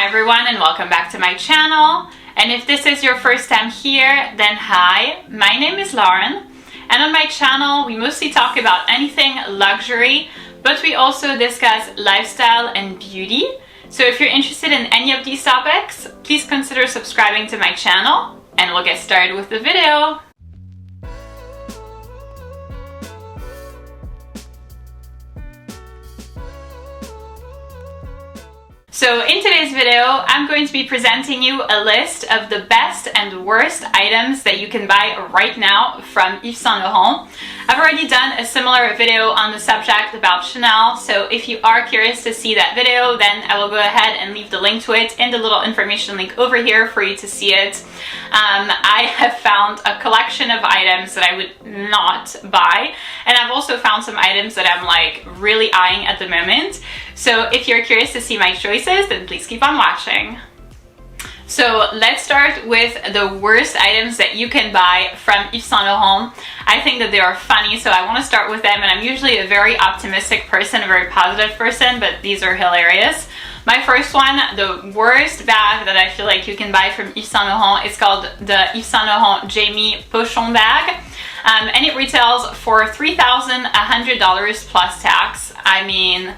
Hi everyone and welcome back to my channel. And if this is your first time here, then hi, my name is Lauren. And on my channel, we mostly talk about anything luxury, but we also discuss lifestyle and beauty. So if you're interested in any of these topics, please consider subscribing to my channel and we'll get started with the video. So in today's video, I'm going to be presenting you a list of the best and worst items that you can buy right now from Yves Saint Laurent. I've already done a similar video on the subject about Chanel, so if you are curious to see that video, then I will go ahead and leave the link to it in the little information link over here for you to see it. I have found a collection of items that I would not buy, and I've also found some items that I'm like really eyeing at the moment. So if you're curious to see my choices, then please keep on watching. So let's start with the worst items that you can buy from Yves Saint Laurent. I think that they are funny, so I want to start with them, and I'm usually a very optimistic person, a very positive person, but these are hilarious. My first one, the worst bag that I feel like you can buy from Yves Saint Laurent, is called the Yves Saint Laurent Jamie Pochon bag. And it retails for $3,100 plus tax. I mean,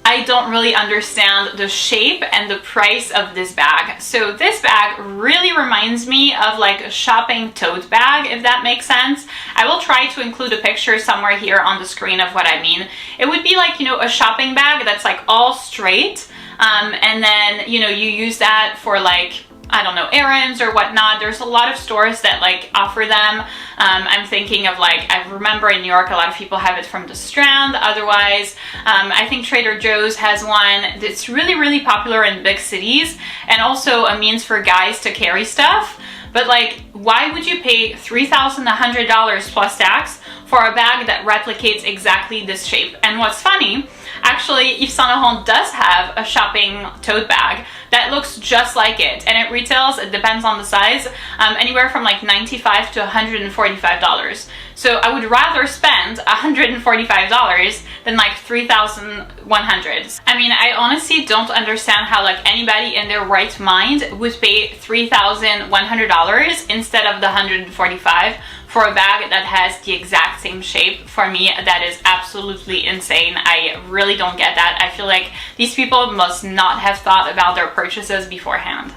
I don't really understand the shape and the price of this bag. So this bag really reminds me of like a shopping tote bag, if that makes sense. I will try to include a picture somewhere here on the screen of what I mean. It would be like, you know, a shopping bag that's like all straight. And then, you know, you use that for like, I don't know, errands or whatnot. There's a lot of stores that like offer them. I'm thinking of like, I remember in New York, a lot of people have it from the Strand. Otherwise, I think Trader Joe's has one. It's really, really popular in big cities and also a means for guys to carry stuff. But like, why would you pay $3,100 plus tax for a bag that replicates exactly this shape? And what's funny, actually, Yves Saint Laurent does have a shopping tote bag that looks just like it, and it retails, it depends on the size, anywhere from like $95 to $145. So I would rather spend $145 than like $3,100. I mean, I honestly don't understand how like anybody in their right mind would pay $3,100 instead of the $145 for a bag that has the exact same shape. For me, that is absolutely insane. I really don't get that. I feel like these people must not have thought about their purchases beforehand.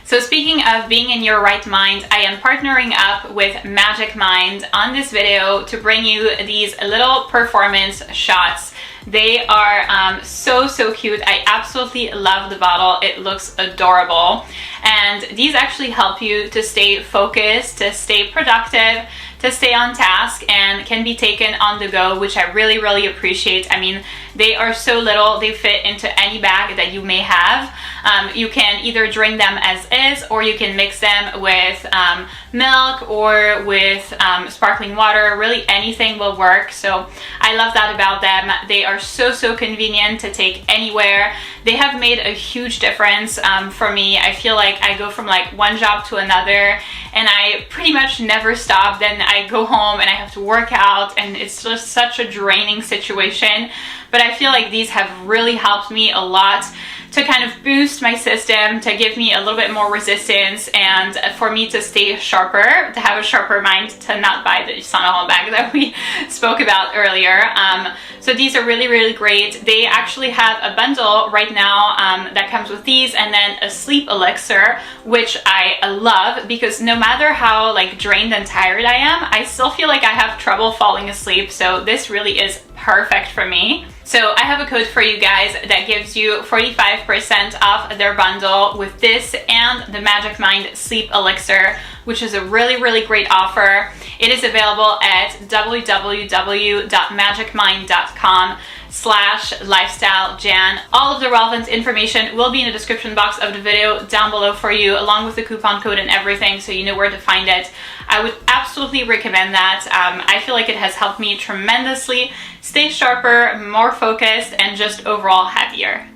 So speaking of being in your right mind, I am partnering up with Magic Mind on this video to bring you these little performance shots. They are so cute. I absolutely love the bottle. It looks adorable. And these actually help you to stay focused, to stay productive, to stay on task, and can be taken on the go, which I really appreciate. I mean, they are so little, they fit into any bag that you may have. You can either drink them as is, or you can mix them with milk or with sparkling water. Really anything will work. So I love that about them. They are so convenient to take anywhere. They have made a huge difference for me. I feel like I go from like one job to another and I pretty much never stop. Then I go home and I have to work out, and it's just such a draining situation. But I feel like these have really helped me a lot to kind of boost my system, to give me a little bit more resistance, and for me to stay sharper, to have a sharper mind, to not buy the Yves Saint Laurent bag that we spoke about earlier. So these are really great. They actually have a bundle right now that comes with these, and then a sleep elixir, which I love, because no matter how like drained and tired I am, I still feel like I have trouble falling asleep. So this really is perfect for me. So I have a code for you guys that gives you 45% off their bundle with this and the Magic Mind Sleep Elixir, which is a really great offer. It is available at www.magicmind.com/lifestylejan. All of the relevant information will be in the description box of the video down below for you, along with the coupon code and everything, so you know where to find it. I would absolutely recommend that. I feel like it has helped me tremendously stay sharper, more focused, and just overall happier.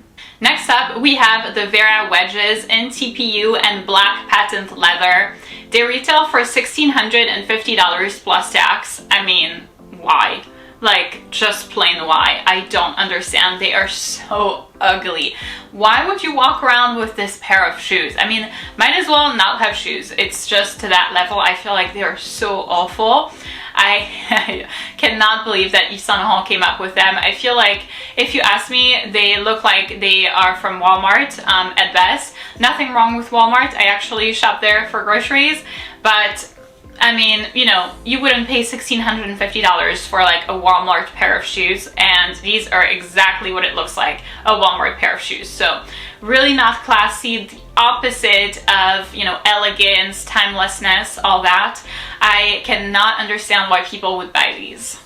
Next up, we have the Vera wedges in TPU and black patent leather. They retail for $1,650 plus tax. I mean, why? Like, just plain why. I don't understand. They are so ugly. Why would you walk around with this pair of shoes? I mean, might as well not have shoes. It's just to that level. I feel like they are so awful. I cannot believe that Yves Saint Laurent came up with them. I feel like, if you ask me, they look like they are from Walmart at best. Nothing wrong with Walmart. I actually shop there for groceries, but I mean, you know, you wouldn't pay $1,650 for like a Walmart pair of shoes, and these are exactly what it looks like, a Walmart pair of shoes. So really not classy, the opposite of, you know, elegance, timelessness, all that. I cannot understand why people would buy these.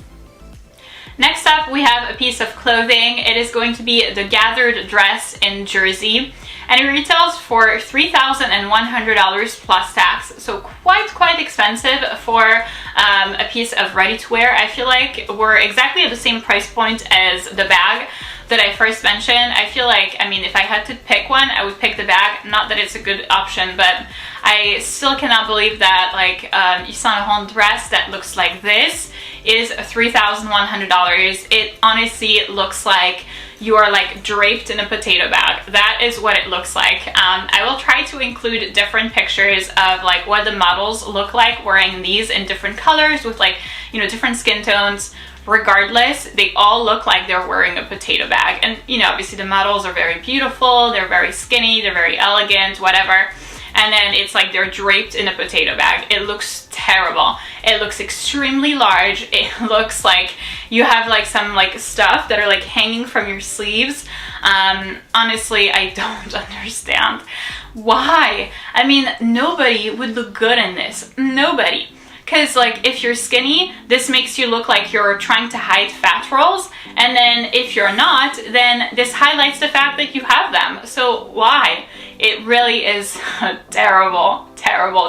Next up, we have a piece of clothing. It is going to be the gathered dress in jersey, and it retails for $3,100 plus tax, so quite expensive for a piece of ready-to-wear. I feel like we're exactly at the same price point as the bag that I first mentioned. I feel like, I mean, if I had to pick one, I would pick the bag. Not that it's a good option, but I still cannot believe that like Yves Saint Laurent dress that looks like this is $3,100. It honestly looks like you are like draped in a potato bag. That is what it looks like. I will try to include different pictures of like what the models look like wearing these in different colors with like, you know, different skin tones. Regardless, they all look like they're wearing a potato bag. And, you know, obviously the models are very beautiful, they're very skinny, they're very elegant, whatever. And then it's like they're draped in a potato bag. It looks terrible. It looks extremely large. It looks like you have like some like stuff that are like hanging from your sleeves. Honestly, I don't understand why. I mean, nobody would look good in this. Nobody. Because like if you're skinny, this makes you look like you're trying to hide fat rolls, and then if you're not, then this highlights the fact that you have them. So why? It really is a terrible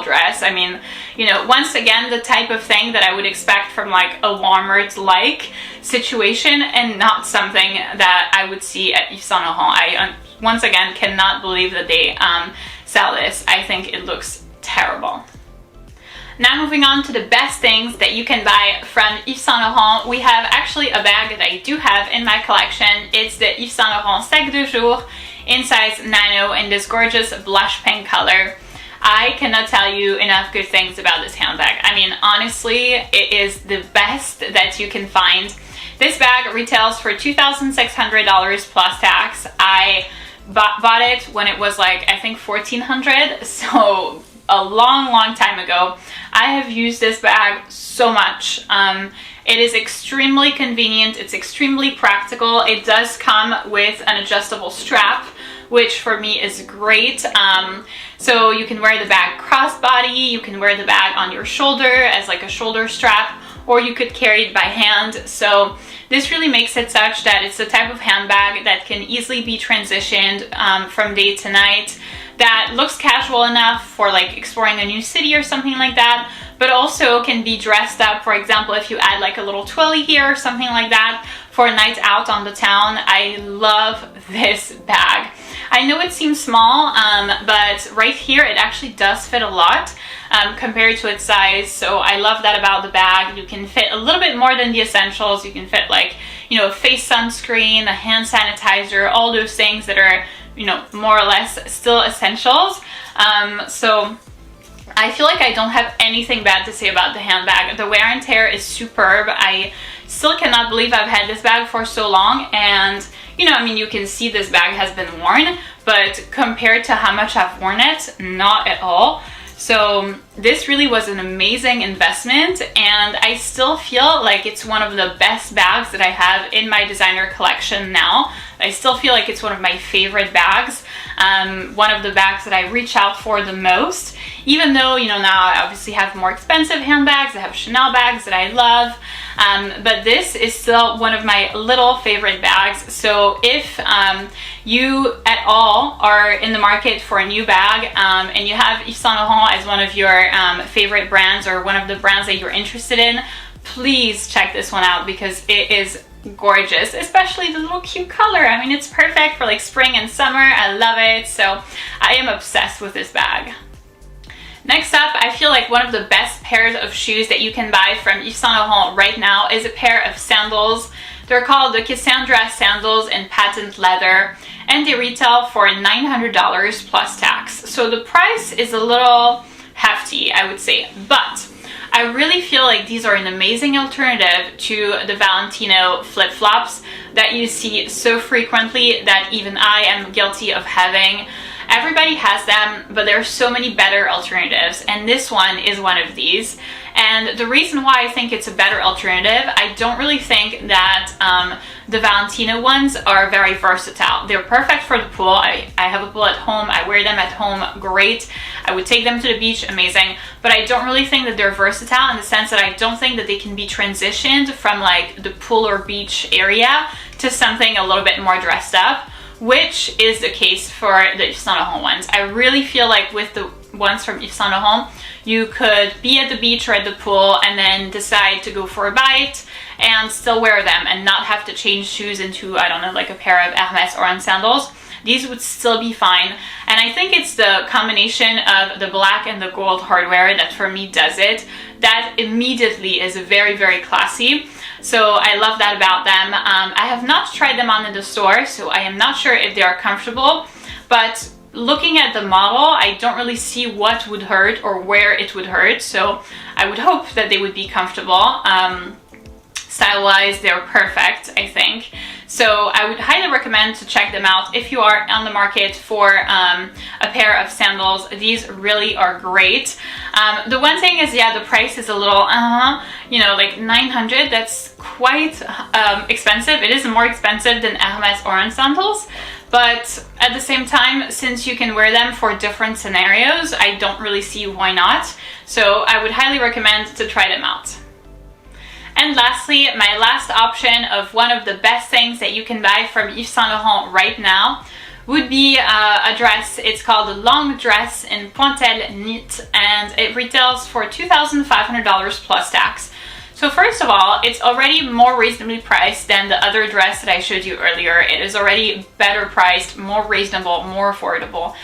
dress. I mean, you know, once again, the type of thing that I would expect from like a Walmart-like situation, and not something that I would see at Yves Saint Laurent. I once again cannot believe that they sell this. I think it looks terrible. Now moving on to the best things that you can buy from Yves Saint Laurent, we have actually a bag that I do have in my collection. It's the Yves Saint Laurent Sac de Jour in size nano in this gorgeous blush pink color. I cannot tell you enough good things about this handbag. I mean, honestly, it is the best that you can find. This bag retails for $2,600 plus tax. I bought it when it was like, I think $1,400, so a long time ago. I have used this bag so much. It is extremely convenient, it's extremely practical. It does come with an adjustable strap, which for me is great. So you can wear the bag crossbody, you can wear the bag on your shoulder as like a shoulder strap, or you could carry it by hand. So this really makes it such that it's the type of handbag that can easily be transitioned from day to night, that looks casual enough for like exploring a new city or something like that, but also can be dressed up. For example, if you add like a little twirly here or something like that for a night out on the town. I love this bag. I know it seems small, but right here it actually does fit a lot compared to its size. So I love that about the bag. You can fit a little bit more than the essentials. You can fit like, you know, a face sunscreen, a hand sanitizer, all those things that are, you know, more or less still essentials. So I feel like I don't have anything bad to say about the handbag. The wear and tear is superb. I still cannot believe I've had this bag for so long, and you know, I mean, you can see this bag has been worn, but compared to how much I've worn it, not at all. So this really was an amazing investment, and I still feel like it's one of the best bags that I have in my designer collection now. I still feel like it's one of my favorite bags, one of the bags that I reach out for the most, even though, you know, now I obviously have more expensive handbags. I have Chanel bags that I love, but this is still one of my little favorite bags. So if you at all are in the market for a new bag and you have Yves Saint Laurent as one of your favorite brands, or one of the brands that you're interested in, please check this one out because it is gorgeous, especially the little cute color. I mean, it's perfect for like spring and summer. I love it. So I am obsessed with this bag. Next up, I feel like one of the best pairs of shoes that you can buy from Yves Saint Laurent right now is a pair of sandals. They're called the Cassandra sandals in patent leather, and they retail for $900 plus tax. So the price is a little hefty, I would say, but I really feel like these are an amazing alternative to the Valentino flip-flops that you see so frequently that even I am guilty of having. Everybody has them, but there are so many better alternatives, and this one is one of these. And the reason why I think it's a better alternative, I don't really think that the Valentino ones are very versatile. They're perfect for the pool. I have a pool at home. I wear them at home, great. I would take them to the beach, amazing. But I don't really think that they're versatile in the sense that I don't think that they can be transitioned from like the pool or beach area to something a little bit more dressed up, which is the case for the Yves Saint Laurent ones. I really feel like with the ones from Yves Saint Laurent, you could be at the beach or at the pool and then decide to go for a bite and still wear them and not have to change shoes into, I don't know, like a pair of Hermes Oran sandals. These would still be fine. And I think it's the combination of the black and the gold hardware that for me does it. That immediately is very, very classy. So I love that about them. I have not tried them on in the store, so I am not sure if they are comfortable, but looking at the model, I don't really see what would hurt or where it would hurt, so I would hope that they would be comfortable. Style-wise, they're perfect, I think. So I would highly recommend to check them out if you are on the market for a pair of sandals. These really are great. The one thing is, yeah, the price is a little, you know, like $900. That's quite expensive. It is more expensive than Hermes Oran sandals. But at the same time, since you can wear them for different scenarios, I don't really see why not. So I would highly recommend to try them out. And lastly, my last option of one of the best things that you can buy from Yves Saint Laurent right now would be a dress. It's called a long dress in pointelle knit, and it retails for $2,500 plus tax. So first of all, it's already more reasonably priced than the other dress that I showed you earlier. It is already better priced, more reasonable, more affordable.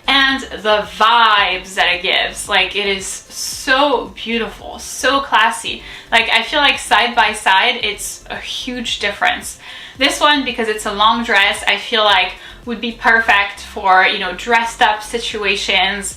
And the vibes that it gives, like, it is so beautiful, so classy. Like, I feel like side by side, it's a huge difference. This one, because it's a long dress, I feel like would be perfect for, you know, dressed up situations,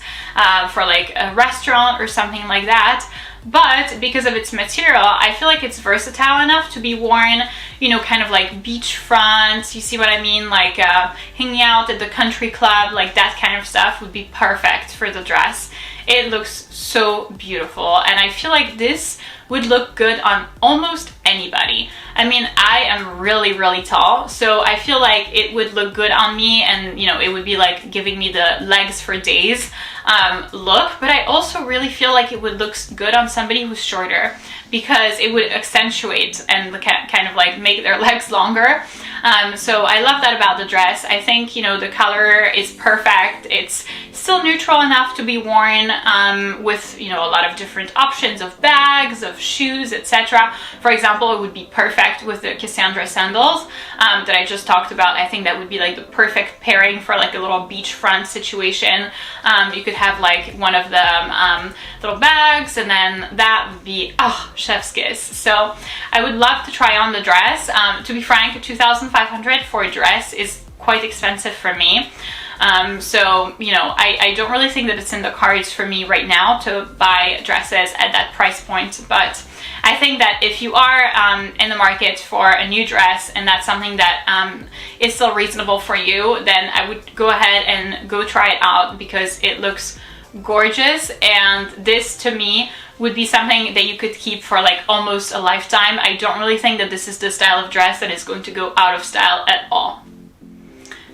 for like a restaurant or something like that. But because of its material, I feel like it's versatile enough to be worn, you know, kind of like beachfront, you see what I mean? Like hanging out at the country club, like that kind of stuff would be perfect for the dress. It looks so beautiful, and I feel like this would look good on almost anybody. I mean, I am really, really tall, so I feel like it would look good on me, and you know, it would be like giving me the legs for days look. But I also really feel like it would look good on somebody who's shorter, because it would accentuate and kind of like make their legs longer. So I love that about the dress. I think, you know, the color is perfect. It's still neutral enough to be worn with, you know, a lot of different options of bags, of shoes, etc. For example, it would be perfect with the Cassandra sandals that I just talked about. I think that would be like the perfect pairing for like a little beachfront situation. You could have like one of the little bags, and then that would be, oh, chef's kiss. So I would love to try on the dress. To be frank, $2,500 for a dress is quite expensive for me. So, you know, I don't really think that it's in the cards for me right now to buy dresses at that price point. But I think that if you are in the market for a new dress, and that's something that is still reasonable for you, then I would go ahead and go try it out, because it looks gorgeous. And this, to me, would be something that you could keep for like almost a lifetime. I don't really think that this is the style of dress that is going to go out of style at all.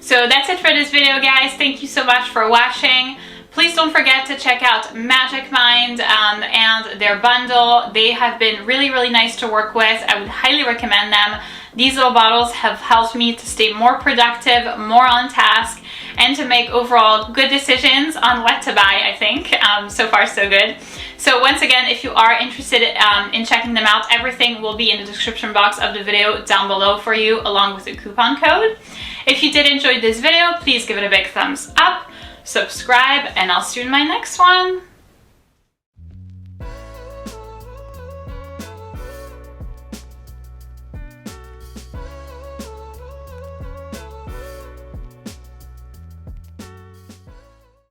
So that's it for this video, guys. Thank you so much for watching. Please don't forget to check out Magic Mind and their bundle. They have been really, really nice to work with. I would highly recommend them. These little bottles have helped me to stay more productive, more on task, and to make overall good decisions on what to buy, I think. So far, so good. So once again, if you are interested in checking them out, everything will be in the description box of the video down below for you, along with a coupon code. If you did enjoy this video, please give it a big thumbs up, subscribe, and I'll see you in my next one.